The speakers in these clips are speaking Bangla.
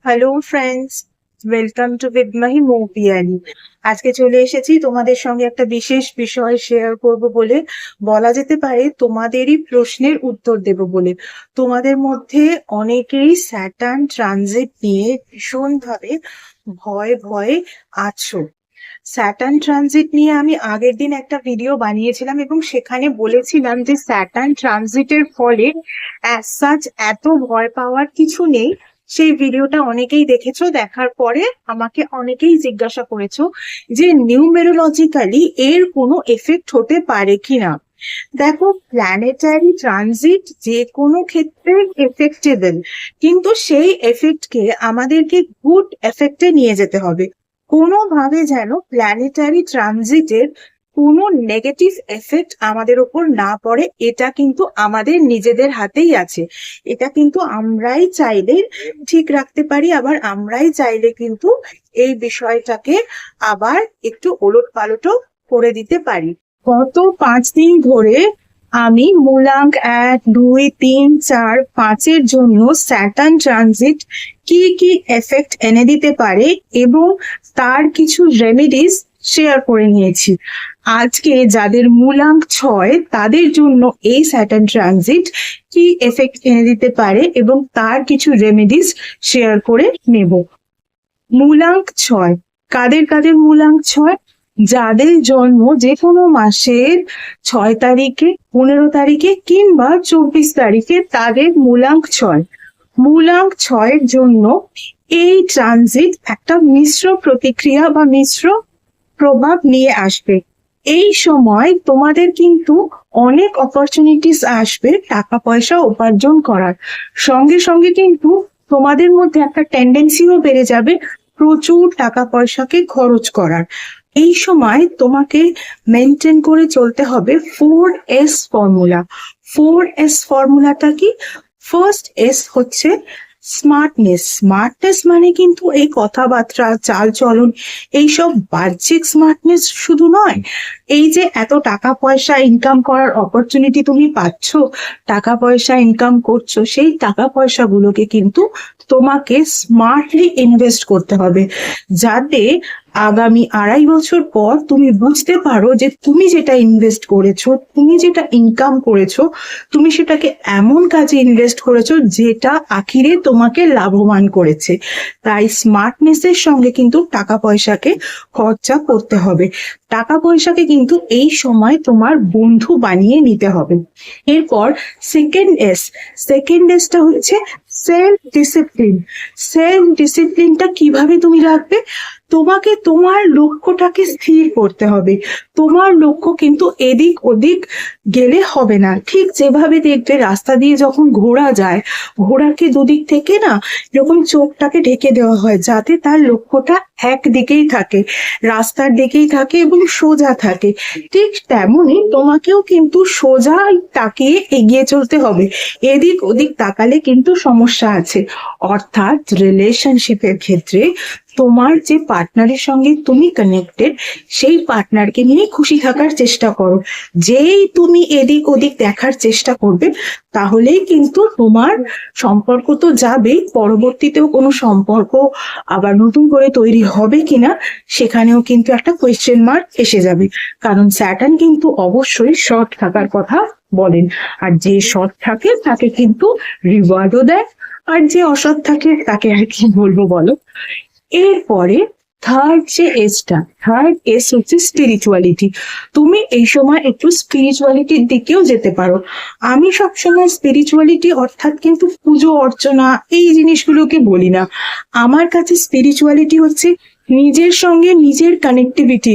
Hello friends, welcome to Bidmahi Moupiyali. আজকে চলে এসেছি তোমাদের সঙ্গে একটা বিশেষ বিষয় শেয়ার করব বলে, বলা যেতে পারে তোমাদেরই প্রশ্নের উত্তর দেব বলে। তোমাদের মধ্যে অনেকেই স্যাটার্ন ট্রানজিট নিয়ে ভীষণভাবে ভয়ে ভয়ে আছো। স্যাটার্ন ট্রানজিট নিয়ে আমি আগের দিন একটা ভিডিও বানিয়েছিলাম এবং সেখানে বলেছিলাম যে স্যাটার্ন ট্রানজিটের ফলে অ্যাজ সাচ এত ভয় পাওয়ার কিছু নেই। সেই ভিডিওটা অনেকেই দেখেছো, দেখার পরে আমাকে অনেকেই জিজ্ঞাসা করেছো যে নিউমেরোলজিক্যালি এর কোনো এফেক্ট হতে পারে কিনা। দেখো, প্ল্যানেটারি ট্রানজিট যে কোনো ক্ষেত্রে এফেক্টেবল, কিন্তু সেই এফেক্টকে আমাদেরকে গুড এফেক্টে নিয়ে যেতে হবে। কোনোভাবে যেন প্ল্যানেটারি ট্রানজিটের কোনো নেগেটিভ এফেক্ট আমাদের ওপর না পড়ে, এটা কিন্তু আমাদের নিজেদের হাতেই আছে। এটা কিন্তু আমরাই চাইলে ঠিক রাখতে পারি, আবার আমরাই চাইলে কিন্তু এই বিষয়টাকে আবার একটু ওলট পালটও করে দিতে পারি। গত 5 দিন ধরে আমি মূলাঙ্ক 1, 2, 3, 4, 5-এর জন্য স্যাটার্ন ট্রানজিট কি কি এফেক্ট এনে দিতে পারে এবং তার কিছু রেমেডিস শেয়ার করে নিয়েছি। আজকে যাদের মূলাঙ্ক 6 তাদের জন্য এই স্যাটার্ন ট্রানজিট কি এফেক্ট এনে দিতে পারে এবং তার কিছু রেমেডিস শেয়ার করে নেব। মূলাঙ্ক 6, কাদের কাদের মূলাঙ্ক 6? যাদের জন্ম যে কোনো মাসের 6 তারিখে, 15 তারিখে কিংবা 24 তারিখে, তাদের মূলাঙ্ক 6। মূলাঙ্ক 6-এর জন্য এই ট্রানজিট একটা মিশ্র প্রতিক্রিয়া বা মিশ্র প্রভাব নিয়ে আসবে। এই সময় তোমাদের কিন্তু অনেক অপরচুনিটিস আসবে টাকা পয়সা উপার্জন করার, সঙ্গে সঙ্গে কিন্তু তোমাদের মধ্যে একটা টেন্ডেন্সিও বেড়ে যাবে প্রচুর টাকা পয়সাকে খরচ করার। এই সময় তোমাকে মেনটেন করে চলতে হবে 4S ফর্মুলা। 4S ফর্মুলাটা কি? ফার্স্ট এস হচ্ছে স্মার্টনেস। স্মার্টনেস মানে কিন্তু এই কথাবার্তা, চাল চলন, এইসব বাহ্যিক স্মার্টনেস শুধু নয়। এই যে এত টাকা পয়সা ইনকাম করার অপরচুনিটি তুমি পাচ্ছ, টাকা পয়সা ইনকাম করছো, সেই টাকা পয়সাগুলোকে কিন্তু তোমাকে স্মার্টলি ইনভেস্ট করতে হবে, যাতে আগামী 2.5 বছর পর তুমি বুঝতে পারো যে তুমি যেটা ইনভেস্ট করেছো, তুমি যেটা ইনকাম করেছো, তুমি সেটাকে এমন কাজে ইনভেস্ট করেছো যেটা আখিরে তোমাকে লাভবান করেছে। তাই স্মার্টনেসের সঙ্গে কিন্তু টাকা পয়সাকে খরচা করতে হবে। টাকা পয়সাকে কিন্তু এই সময় তোমার বন্ধু বানিয়ে নিতে হবে। এরপর সেকেন্ড এসটা হচ্ছে সেলফ ডিসিপ্লিন। সেলফ ডিসিপ্লিনটা কিভাবে তুমি রাখবে? তোমাকে তোমার লক্ষ্যটাকে স্থির করতে হবে। তোমার লক্ষ্য কিন্তু এদিক ওদিক গেলে হবে না। ঠিক যেভাবে দেখবে রাস্তা দিয়ে যখন ঘোড়া যায়, ঘোড়াকে দুদিক থেকে না এরকম চোখটাকে ঢেকে দেওয়া হয় যাতে তার লক্ষ্যটা একদিকেই থাকে, রাস্তার দিকেই থাকে এবং সোজা থাকে। ঠিক তেমনই তোমাকেও কিন্তু সোজা তাকিয়ে এগিয়ে চলতে হবে। এদিক ওদিক তাকালে কিন্তু সমস্যা আছে। অর্থাৎ রিলেশনশিপের ক্ষেত্রে তোমার যে পার্টনারের সঙ্গে তুমি কানেক্টেড, সেই পার্টনারকে নিয়ে খুশি থাকার চেষ্টা করো। যেই তুমি এদিক ওদিক দেখার চেষ্টা করবে, তাহলেই কিন্তু তোমার সম্পর্ক তো যাবেই, পরবর্তীতেও কোনো সম্পর্ক আবার নতুন করে তৈরি হবে কিনা সেখানেও কিন্তু একটা কোয়েশ্চেন মার্ক এসে যাবে। কারণ স্যাটার্ন কিন্তু অবশ্যই সৎ থাকার কথা বলেন, আর যে সৎ থাকে তাকে কিন্তু রিওয়ার্ডও দেয়, আর যে অসৎ থাকে তাকে আর কি বলবো বলো। এরপরে থার্ড এস হচ্ছে স্পিরিচুয়ালিটি। তুমি এই সময় একটু স্পিরিচুয়ালিটির দিকেও যেতে পারো। আমি সবসময় স্পিরিচুয়ালিটি অর্থাৎ কিন্তু পুজো অর্চনা এই জিনিসগুলোকে বলি না। আমার কাছে স্পিরিচুয়ালিটি হচ্ছে নিজের সঙ্গে নিজের কানেক্টিভিটি।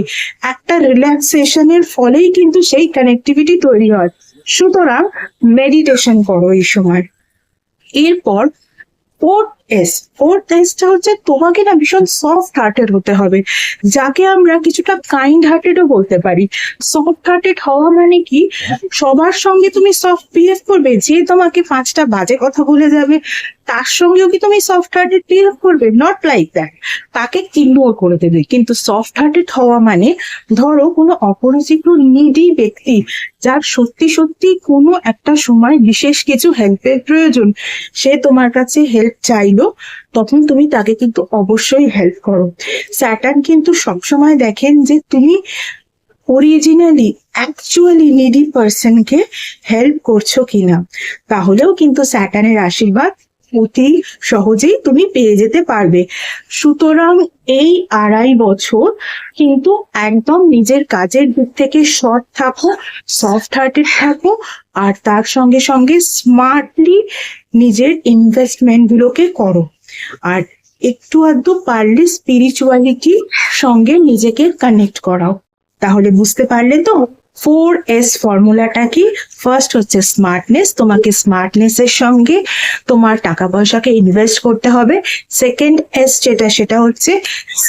একটা রিল্যাক্সেশনের ফলেই কিন্তু সেই কানেক্টিভিটি তৈরি হয়। সুতরাং মেডিটেশন করো এই সময়। এরপর ফোর্থ এসটা হচ্ছে তোমাকে না ভীষণ সফট হার্টেড হতে হবে, যাকে আমরা কিছুটা কাইন্ড হার্টেডও বলতে পারি। সফট হার্টেড হওয়া মানে কি? সবার সঙ্গে তুমি সফট বিহেভ করবে। যে তোমাকে 5টা বাজে কথা বলে যাবে তার সঙ্গেও কি তুমি সফট হার্টেড বিহেভ করবে? Not like that. তাকে ইগনোর করে দেবে। কিন্তু সফট হার্টেড হওয়া মানে, ধরো কোনো অপরিচিত নিডি ব্যক্তি যার সত্যি সত্যি কোনো একটা সময় বিশেষ কিছু হেল্পের প্রয়োজন, সে তোমার কাছে হেল্প চাইলো, হলো, তখন তুমি তাকে কিন্তু অবশ্যই হেল্প করো। স্যাটার্ন কিন্তু সবসময় দেখেন যে তুমি অরিজিনালি অ্যাকচুয়ালি নিডি পার্সনকে হেল্প করছো কিনা, তাহলেও কিন্তু স্যাটার্নের আশীর্বাদ অতি সহজেই তুমি পেয়ে যেতে পারবে। সুতরাং এই 2.5 বছর কিন্তু একদম নিজের কাজের দিক থেকে সৎ থাকো, সফট হার্টেড থাকো, আর তার সঙ্গে সঙ্গে স্মার্টলি নিজের ইনভেস্টমেন্ট গুলোকে করো। আর একটু আধটু পারলে স্পিরিচুয়ালিটি সঙ্গে নিজেকে কানেক্ট করাও। তাহলে বুঝতে পারলে তো 4S ফর্মুলাটা কি? ফার্স্ট হচ্ছে স্মার্টনেস, তোমাকে স্মার্টনেসের সঙ্গে তোমার টাকা পয়সাকে ইনভেস্ট করতে হবে। সেকেন্ড S সেটা হচ্ছে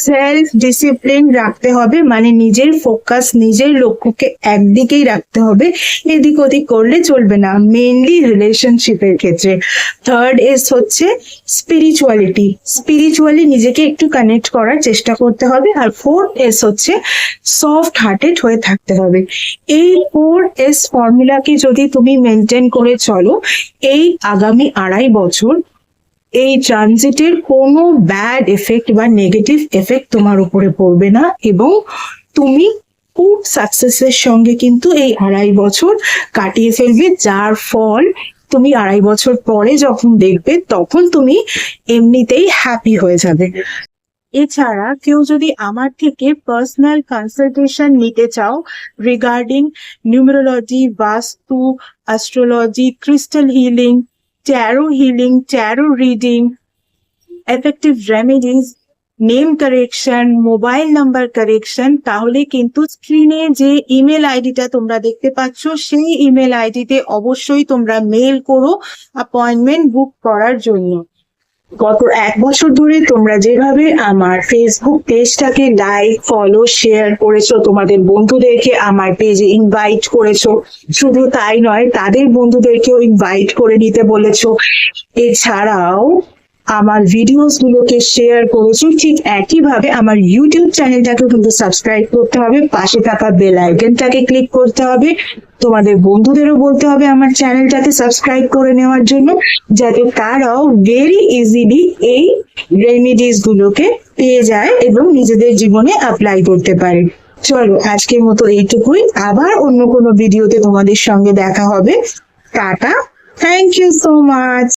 সেলফ ডিসিপ্লিন রাখতে হবে, মানে নিজের ফোকাস নিজের লক্ষ্যকে একদিকেই রাখতে হবে, এদিক ওদিক করলে চলবে না, মেইনলি রিলেশনশিপের ক্ষেত্রে। থার্ড S হচ্ছে স্পিরিচুয়ালি নিজেকে একটু কানেক্ট করার চেষ্টা করতে হবে। আর 4S হচ্ছে সফট হার্টেড হয়ে থাকতে হবে। এই 4S ফর্মুলাকে যদি তুমি মেনটেন করে চলো, এই আগামী 2.5 বছর এই ট্রানজিটের কোনো ব্যাড এফেক্ট বা নেগেটিভ এফেক্ট তোমার উপরে পড়বে না, এবং তুমি খুব সাকসেসের সঙ্গে কিন্তু এই 2.5 বছর কাটিয়ে ফেলবে, যার ফল তুমি 2.5 বছর পরে যখন দেখবে তখন তুমি এমনিতেই হ্যাপি হয়ে যাবে। এছাড়া কেউ যদি আমার থেকে পার্সোনাল কনসালটেশন নিতে চাও রিগার্ডিং নিউমেরোলজি, বাস্তু, astrology, crystal healing, taro reading, effective remedies, name correction, mobile number correction, তাহলে কিন্তু স্ক্রিনে যে ইমেল আইডিটা তোমরা দেখতে পাচ্ছ সেই ইমেল আইডিতে অবশ্যই তোমরা মেল করো অ্যাপয়েন্টমেন্ট বুক করার জন্য। গত 1 বছর ধরে তোমরা যেভাবে আমার ফেসবুক পেজটাকে লাইক, ফলো, শেয়ার করেছো, তোমাদের বন্ধুদেরকে আমার পেজে ইনভাইট করেছো, শুধু তাই নয় তাদের বন্ধুদেরকেও ইনভাইট করে নিতে বলেছো, এছাড়াও আমার ভিডিওস গুলোকে শেয়ার করেছো, ঠিক একইভাবে আমার ইউটিউব চ্যানেলটাকে কিন্তু সাবস্ক্রাইব করতে হবে, পাশে থাকা বেল আইকনটাকে ক্লিক করতে হবে, তোমাদের বন্ধুদেরও বলতে হবে আমার চ্যানেলটাকে সাবস্ক্রাইব করে নেওয়ার জন্য, যাতে তারাও ভেরি ইজিলি এই রেমিডিস গুলোকে পেয়ে যায় এবং নিজেদের জীবনে অ্যাপ্লাই করতে পারে। চলো আজকের মতো এইটুকুই, আবার অন্য কোনো ভিডিওতে তোমাদের সঙ্গে দেখা হবে। Tata, thank you so much.